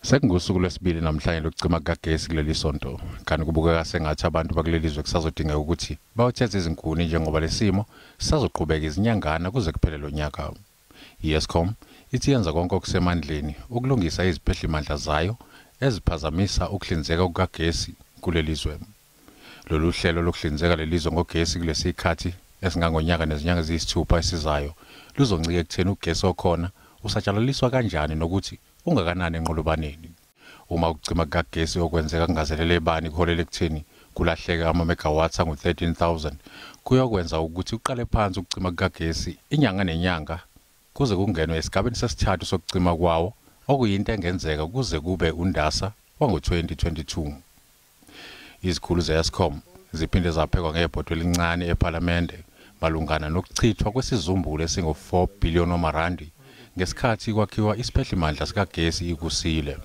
Sekungusuku lwesibili namhlanje lokucima kukagesi kuleli sonto, kanti kubukeka sengathi abantu bakulelizwe kusazodingeka ukuthi bawuthethe izinkuni njengoba lesimo sisazoqhubeka izinyangana kuze kuphele lo nyaka. iEskom ithi yenza konke okusemandleni ukulungisa iziphehlimandla zayo eziphazamisa ukuhlinzeka kukagesi kulelizwe. Lolu hlelo lokuhlinzeka lelizwe ngogesi kulesikhathi esingangonyaka nezinyanga eziyisithupha esizayo luzoncika ekutheni ugesi okhona usatshalaliswa kanjani nokuthi ungakanani enqolobaneni. Uma ukucima kukagesi okwenzeka kungazelele ebani kuholela ekutheni kulahleka ama-megawatts angu-13,000 kuyokwenza ukuthi uqale phansi ukucima kukagesi inyanga nenyanga kuze kungenwe esigabeni sesithathu sokucima kwawo okuyinto engenzeka kuze kube uNdasa wango-2022. Izikhulu ze-Eskom ziphinde zaphekwa ngebhodwe elincane ePhalamende malungana nokuchithwa kwesizumbulo esingu-4 billion randi ngesikhathi kwakhiwa isiphehlimandla sikagesi ikusile.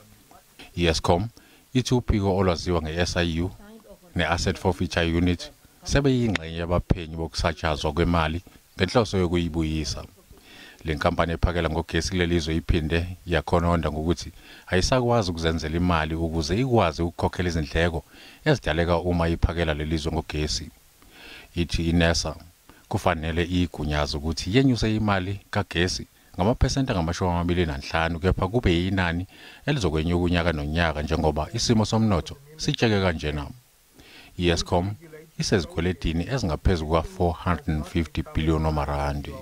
iEskom ithi uphiko olwaziwa nge-SIU ne-Asset Forfeiture Unit sebeyingxenye yabaphenyi bokusatshazwa kwemali ngenhloso yokuyibuyisa. Le nkampani ephakela ngogesi kulelizwe iphinde yakhononda ngokuthi ayisakwazi ukuzenzela imali ukuze ikwazi ukukhokhela izindleko ezidaleka uma iphakela lelizwe ngogesi. Ithi iNESA kufanele igunyaze ukuthi yenyuse imali kagesi ngamaphesenti angama-25 kepha kube yinani elizokwenyuka unyaka nonyaka njengoba isimo somnotho sitsheke kanjena. iEskom isezikweletini ezingaphezu kwa-450 billion randi.